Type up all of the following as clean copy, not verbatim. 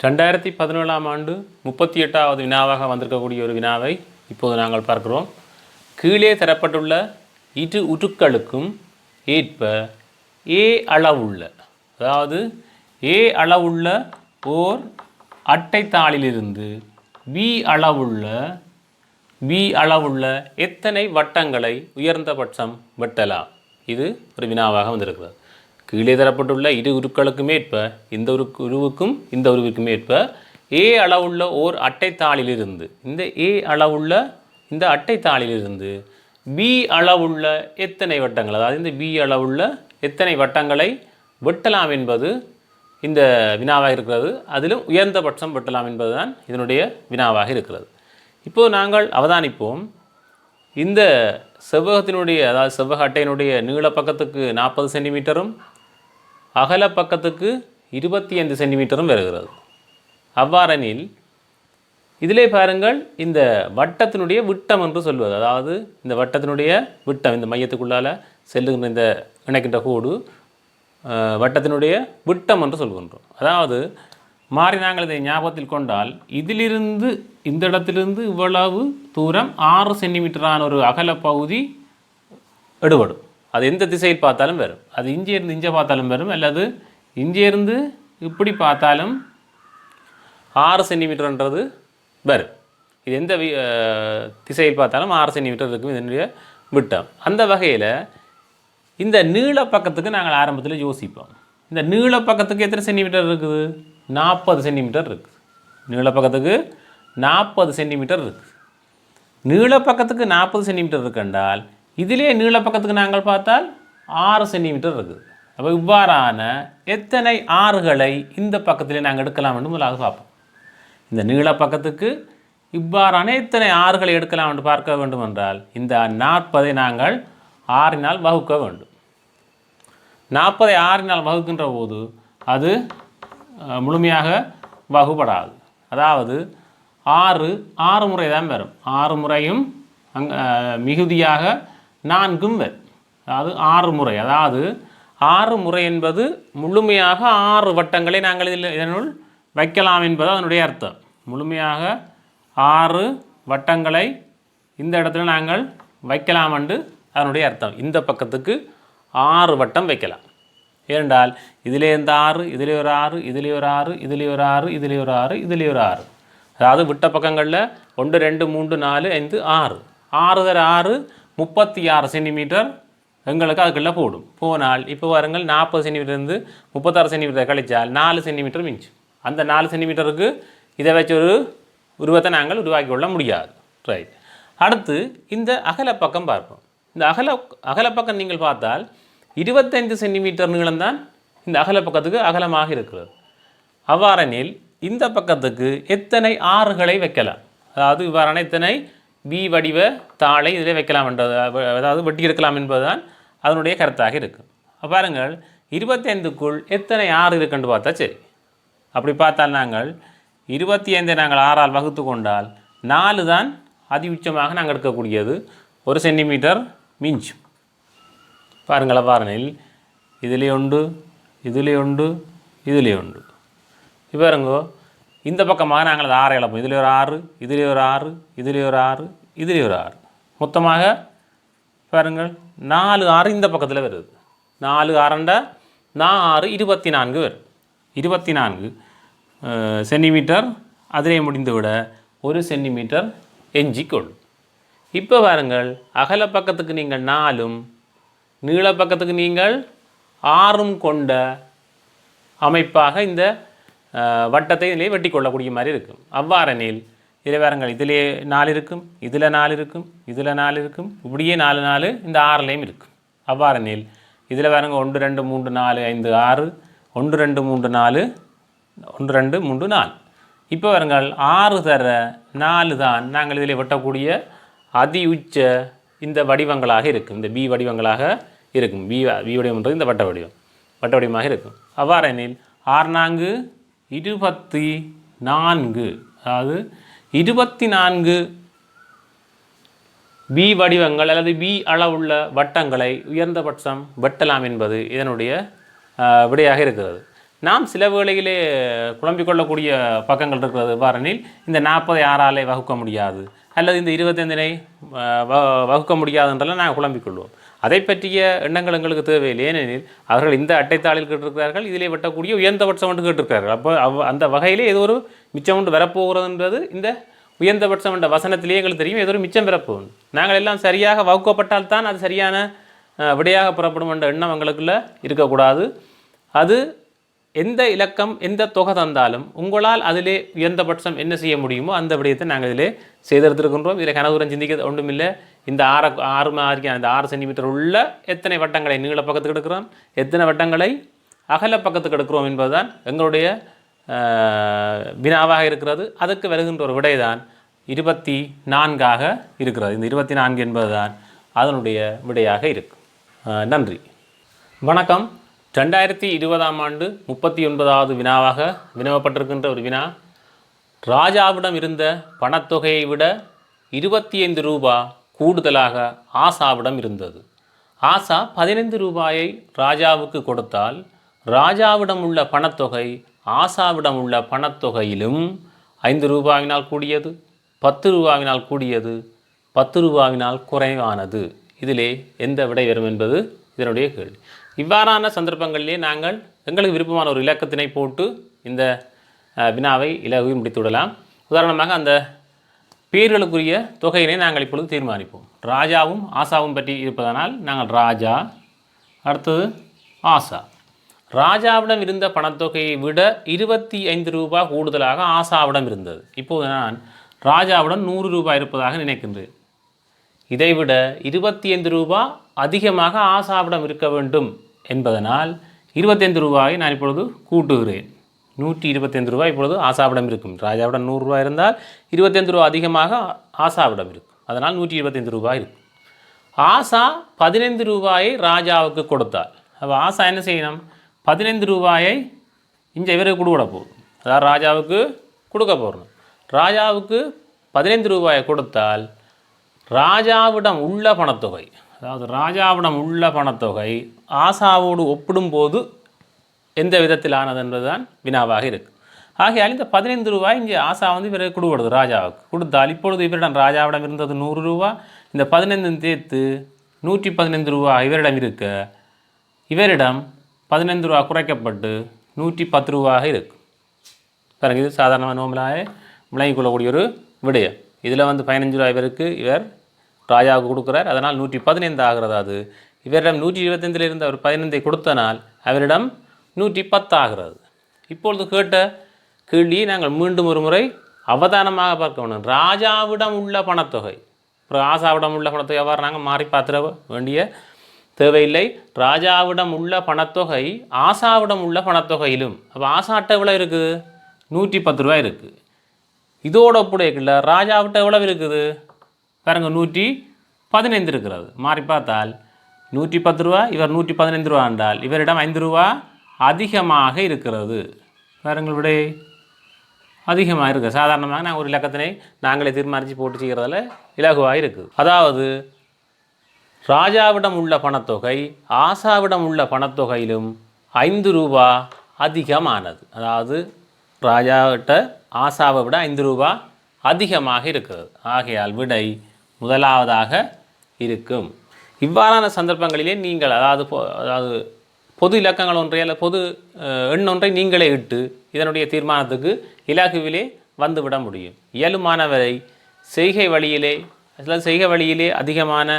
2017ஆம் ஆண்டு 38வது வினாவாக வந்திருக்கக்கூடிய ஒரு வினாவை இப்போது நாங்கள் பார்க்கிறோம். கீழே தரப்பட்டுள்ள இரு உருக்களுக்கும் ஏற்ப ஏ அளவுள்ள, அதாவது ஏ அளவுள்ள ஓர் அட்டைத்தாளிலிருந்து பி அளவுள்ள எத்தனை வட்டங்களை உயர்ந்தபட்சம் வெட்டலாம்? இது ஒரு வினாவாக வந்திருக்கிறது. கீழே தரப்பட்டுள்ள இரு உருக்களுக்கும் ஏற்ப இந்த உருவுக்கும் இந்த உருவுக்கும் ஏற்ப ஏ அளவுள்ள ஓர் அட்டைத்தாளிலிருந்து இந்த ஏ அளவுள்ள இந்த அட்டைத்தாளிலிருந்து பி அளவுள்ள எத்தனை வட்டங்கள், அதாவது இந்த பி அளவுள்ள எத்தனை வட்டங்களை வெட்டலாம் என்பது இந்த வினாவாக இருக்கிறது. அதிலும் உயர்ந்தபட்சம் வெட்டலாம் என்பதுதான் இதனுடைய வினாவாக இருக்கிறது. இப்போது நாங்கள் அவதானிப்போம். இந்த செவ்வகத்தினுடைய, அதாவது செவ்வக அட்டையினுடைய நீள பக்கத்துக்கு 40 சென்டிமீட்டரும் அகல பக்கத்துக்கு 25 சென்டிமீட்டரும் வருகிறது. அவ்வாறெனில் இதிலே பாருங்கள், இந்த வட்டத்தினுடைய விட்டம் என்று சொல்வது, அதாவது இந்த வட்டத்தினுடைய விட்டம், இந்த மையத்துக்குள்ளால் செல்லுகின்ற இந்த இணைக்கின்ற கோடு வட்டத்தினுடைய விட்டம் என்று சொல்கின்றோம். அதாவது மாறி நாங்கள் இதை ஞாபகத்தில் கொண்டால், இதிலிருந்து இந்த இடத்திலிருந்து இவ்வளவு தூரம் 6 சென்டிமீட்டரான ஒரு அகல பகுதி எடுபடும். அது எந்த திசையில் பார்த்தாலும் வரும். அது இருந்து இங்கே பார்த்தாலும் வரும், அல்லது இருந்து இப்படி பார்த்தாலும் 6 சென்டிமீட்டர்ன்றது வரும். இது எந்த திசையில் பார்த்தாலும் 6 சென்டிமீட்டர் இருக்கும் இதனுடைய விட்டம். அந்த வகையில் இந்த நீள பக்கத்துக்கு நாங்கள் ஆரம்பத்தில் யோசிப்போம். இந்த நீள பக்கத்துக்கு எத்தனை சென்டிமீட்டர் இருக்குது? 40 சென்டிமீட்டர் இருக்குது. நீள பக்கத்துக்கு 40 சென்டிமீட்டர் இருக்குது. நீள பக்கத்துக்கு 40 சென்டிமீட்டர் இருக்குன்றால் இதிலே நீள பக்கத்துக்கு நாங்கள் பார்த்தால் 6 சென்டிமீட்டர் இருக்குது. அப்போ இவ்வாறான எத்தனை ஆறுகளை இந்த பக்கத்திலே நாங்கள் எடுக்கலாம் என்று முதலாக பார்ப்போம். இந்த நீள பக்கத்துக்கு இவ்வாறான எத்தனை ஆறுகளை எடுக்கலாம் என்று பார்க்க வேண்டும் என்றால் இந்த 40ஐ நாங்கள் 6னால் வகுக்க வேண்டும். 40ஐ 6னால் வகுக்கின்ற போது அது முழுமையாக வகுப்படாது. அதாவது 6 முறை தான் வரும். 6 முறையும் மிகுதியாக 4ம் வரும். அதாவது 6 முறை, அதாவது 6 முறை என்பது முழுமையாக 6 வட்டங்களை நாங்கள் இதனுள் வைக்கலாம் என்பது அதனுடைய அர்த்தம். முழுமையாக 6 வட்டங்களை இந்த இடத்துல நாங்கள் வைக்கலாம் என்று அதனுடைய அர்த்தம். இந்த பக்கத்துக்கு 6 வட்டம் வைக்கலாம். ஏனென்றால் இதிலே இந்த 6, இதிலே ஒரு 6, இதிலே ஒரு 6, இதிலே ஒரு 6, இதிலே ஒரு 6, இதிலே ஒரு 6, அதாவது விட்ட பக்கங்களில் 1 2 3 4 5 6, 6 தர 6 36 சென்டிமீட்டர் எங்களுக்கு அதுக்குள்ளே போடும். போனால் இப்போ பாருங்கள், 40 சென்டிமீட்டர்லேருந்து 36 சென்டிமீட்டர் கழிச்சால் 4 சென்டிமீட்டர் மிஞ்சும். அந்த 4 சென்டிமீட்டருக்கு இதை வச்சு ஒரு உருவத்தை நாங்கள் உருவாக்கி கொள்ள முடியாது. ரைட். அடுத்து இந்த அகலப்பக்கம் பார்ப்போம். இந்த அகலப்பக்கம் நீங்கள் பார்த்தால் 25 சென்டிமீட்டர் நீளம்தான் இந்த அகலப்பக்கத்துக்கு அகலமாக இருக்கிறது. அவ்வாறெனில் இந்த பக்கத்துக்கு எத்தனை ஆறுகளை வைக்கலாம்? அதாவது இவ்வாறான எத்தனை பி வடிவ தாளை இதில் வைக்கலாம் என்றது, அதாவது வெட்டி இருக்கலாம் என்பதுதான் அதனுடைய கருத்தாக இருக்கும். பாருங்கள், 25க்குள் எத்தனை 6 இருக்குன்னு பார்த்தா சரி. அப்படி பார்த்தால் நாங்கள் 25ஐ நாங்கள் 6ஆல் வகுத்து கொண்டால் 4 தான் அதி உச்சமாக நாங்கள் எடுக்கக்கூடியது. 1 சென்டிமீட்டர் மிஞ்சும். பாருங்கள், அவ்வாறெனில் இதிலே ஒன்று, இதிலே ஒன்று, இதிலே ஒன்று. பாருங்கோ, இந்த பக்கமாக நாங்கள் அது 6 இழப்போம். இதிலே ஒரு 6, இதிலே ஒரு 6, இதிலே ஒரு 6, இதிலே ஒரு 6. மொத்தமாக பாருங்கள் 4 6 இந்த பக்கத்தில் வருது. 4 6 4 24 வரும். 24 சென்டிமீட்டர் அதிலே முடிந்துவிட 1 சென்டிமீட்டர் எஞ்சிக்கொள்ளும். இப்போ பாருங்கள், அகல பக்கத்துக்கு நீங்கள் 4ம் நீள பக்கத்துக்கு நீங்கள் 6ம் கொண்ட அமைப்பாக இந்த வட்டத்தை இதிலே வெட்டி கொள்ளக்கூடிய மாதிரி இருக்கும். அவ்வாறெனில் இதில் பாருங்கள், இதிலே 4 இருக்கும், இதில் 4 இருக்கும், இதில் 4 இருக்கும், இப்படியே 4 4 இந்த 6லேயும் இருக்கும். அவ்வாறெனில் இதில் பாருங்கள் 1 2 3 4 5 6, 1 2 3 4, 1 2 3 4. இப்போ பாருங்கள், 6 தர 4 தான் நாங்கள் இதில் வெட்டக்கூடிய அதி உச்ச இந்த வடிவங்களாக இருக்கும். இந்த பி வடிவங்களாக இருக்கும். பி வடிவம்ன்றது இந்த வட்ட வடிவமாக இருக்கும். அவ்வாறெனில் 6 4 24, அதாவது 24 பி வடிவங்கள் அல்லது பி அளவுள்ள வட்டங்களை உயர்ந்தபட்சம் வெட்டலாம் என்பது இதனுடைய விடையாக இருக்கிறது. நாம் சில வேளையிலே குழம்பிக் கொள்ளக்கூடிய பக்கங்கள் இருக்கிறது. எவ்வாறெனில் இந்த 40 6ஆலே வகுக்க முடியாது அல்லது இந்த 25 வகுக்க முடியாதுன்றெல்லாம் நாங்கள் குழம்பிக்கொள்வோம். அதை பற்றிய எண்ணங்கள் எங்களுக்கு தேவையில்லை. ஏனெனில் அவர்கள் இந்த அட்டைத்தாளில் கேட்டிருக்கிறார்கள், இதிலே வெட்டக்கூடிய உயர்ந்தபட்சம் என்று கேட்டிருக்கிறார்கள். அப்போ அந்த வகையிலே ஏதோ ஒரு மிச்சம் ஒன்று வரப்போகிறதுன்றது இந்த உயர்ந்தபட்சம் என்ற வசனத்திலேயே எங்களுக்கு தெரியும். ஏதோ ஒரு மிச்சம் வரப்போகும். நாங்கள் எல்லாம் சரியாக வகுக்கப்பட்டால் தான் அது சரியான விடையாக புறப்படும் என்ற எண்ணம் எங்களுக்குள்ள இருக்கக்கூடாது. அது எந்த இலக்கம் எந்த தொகை தந்தாலும் உங்களால் அதிலே உயர்ந்தபட்சம் என்ன செய்ய முடியுமோ அந்த விடயத்தை நாங்கள் இதிலே செய்தெடுத்திருக்கின்றோம். இதில் கனதூரம் சிந்திக்க ஒன்றுமில்லை. இந்த 6 மாதிரியான இந்த 6 சென்டிமீட்டர் உள்ள எத்தனை வட்டங்களை நீள பக்கத்துக்கு எடுக்கிறோம், எத்தனை வட்டங்களை அகல பக்கத்துக்கு எடுக்கிறோம் என்பதுதான் எங்களுடைய வினாவாக இருக்கிறது. அதுக்கு வருகின்ற ஒரு விடைதான் 24ஆக இருக்கிறது. இந்த 24 என்பதுதான் அதனுடைய விடையாக இருக்கும். நன்றி. வணக்கம். 2020ஆம் ஆண்டு 39வது வினாவாக வினவப்பட்டிருக்கின்ற ஒரு வினா, ராஜாவிடம் இருந்த பணத்தொகையை விட 25 ரூபா கூடுதலாக ஆசாவிடம் இருந்தது. ஆசா 15 ரூபாயை ராஜாவுக்கு கொடுத்தால் ராஜாவிடம் உள்ள பணத்தொகை ஆசாவிடம் உள்ள பணத்தொகையிலும் 5 ரூபாவினால் கூடியது, 10 ரூபாவினால் கூடியது, 10 ரூபாவினால் குறைவானது. இதிலே எந்த விடை வரும் என்பது இதனுடைய கேள்வி. இவ்வாறான சந்தர்ப்பங்களிலே நாங்கள் எங்களுக்கு விருப்பமான ஒரு இலக்கத்தினை போட்டு இந்த வினாவை இலகுவில் முடித்துவிடலாம். உதாரணமாக அந்த பேர்களுக்குரிய தொகையினை நாங்கள் இப்பொழுது தீர்மானிப்போம். ராஜாவும் ஆசாவும் பற்றி இருப்பதனால் நாங்கள் ராஜா, அடுத்தது ஆசா. ராஜாவிடம் இருந்த பணத்தொகையை விட 25 ரூபாய் கூடுதலாக ஆசாவிடம் இருந்தது. இப்போது நான் ராஜாவிடம் 100 ரூபாய் இருப்பதாக நினைக்கின்றேன். இதைவிட 25 ரூபாய் அதிகமாக ஆசாவிடம் இருக்க வேண்டும் என்பதனால் 25 ரூபாயை நான் இப்பொழுது கூட்டுகிறேன். 125 ரூபாய் இப்பொழுது ஆசாவிடம் இருக்கும். ராஜாவிடம் 100 ரூபாய் இருந்தால் 25 ரூபாய் அதிகமாக ஆசாவிடம் இருக்கும். அதனால் 125 ரூபாய் இருக்கும். ஆசா 15 ரூபாயை ராஜாவுக்கு கொடுத்தார். அப்போ ஆசா என்ன செய்யணும்? 15 ரூபாயை இங்கே இவருக்கு கொடுக்க போகுது. அதாவது ராஜாவுக்கு கொடுக்க போகிறோம். ராஜாவுக்கு 15 ரூபாயை கொடுத்தால் ராஜாவிடம் உள்ள பணத்தொகை, அதாவது ராஜாவிடம் உள்ள பணத்தொகை ஆசாவோடு ஒப்பிடும்போது எந்த விதத்திலானது என்பதுதான் வினாவாக இருக்குது. ஆகையால் இந்த 15 ரூபாய் இங்கே ஆசா இவருக்கு கொடுப்படுது. ராஜாவுக்கு கொடுத்தால் இப்பொழுது இவரிடம் ராஜாவிடம் இருந்தது 100 ரூபா, இந்த 15 சேர்த்து 115 ரூபா இவரிடம் இருக்க இவரிடம் 15 ரூபா குறைக்கப்பட்டு 110 ரூபாக இருக்குது. பாருங்கள், இது சாதாரணமாக நோம்பலாக விளங்கிக் கொள்ளக்கூடிய ஒரு விடயம். இதில் 15 ரூபா இவருக்கு இவர் ராஜாவுக்கு கொடுக்குறார். அதனால் 115 ஆகிறது. அது இவரிடம் 125 இருந்து அவர் 15 கொடுத்தனால் அவரிடம் 110 ஆகிறது. இப்பொழுது கேட்ட கேள்வியை நாங்கள் மீண்டும் ஒரு முறை அவதானமாக பார்க்க வேண்டும். ராஜாவிடம் உள்ள பணத்தொகை, அப்புறம் ஆசாவிடம் உள்ள பணத்தொகை எவ்வாறு நாங்கள் மாறி பார்த்துட வேண்டிய தேவையில்லை. ராஜாவிடம் உள்ள பணத்தொகை ஆசாவிடம் உள்ள பணத்தொகையிலும், அப்போ ஆசாட்ட எவ்வளோ இருக்குது? 110 ரூபாய் இருக்குது. இதோட ஒப்புடையக்கில்ல ராஜாவிட்ட எவ்வளவு இருக்குது பாருங்க, 115 இருக்கிறது. மாறி பார்த்தால் 110 ரூபா, இவர் 115 ரூபா என்றால் இவரிடம் 5 ரூபா அதிகமாக இருக்கிறது. பாருங்கள், விட அதிகமாக இருக்குது. சாதாரணமாக நாங்கள் ஒரு இலக்கத்தினை நாங்களே தீர்மானித்து போட்டு செய்கிறதால இலகுவாக இருக்குது. அதாவது ராஜாவிடம் உள்ள பணத்தொகை ஆசாவிடம் உள்ள பணத்தொகையிலும் 5 ரூபா அதிகமானது. அதாவது ராஜாவிட்ட ஆசாவை விட 5 ரூபா அதிகமாக இருக்கிறது. ஆகையால் விடை முதலாவதாக இருக்கும். இவ்வாறான சந்தர்ப்பங்களிலே நீங்கள் அதாவது பொது இலக்கங்கள் ஒன்றை அல்ல பொது எண் ஒன்றை நீங்களே இட்டு இதனுடைய தீர்மானத்துக்கு இலகுவிலே வந்துவிட முடியும். இயலுமானவரை செய்கை வழியிலே அதிகமான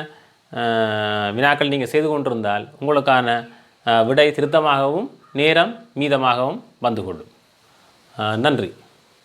வினாக்கள் நீங்கள் செய்து கொண்டிருந்தால் உங்களுக்கான விடை திருத்தமாகவும் நேரம் மீதமாகவும் வந்து கொள்ளும். நன்றி.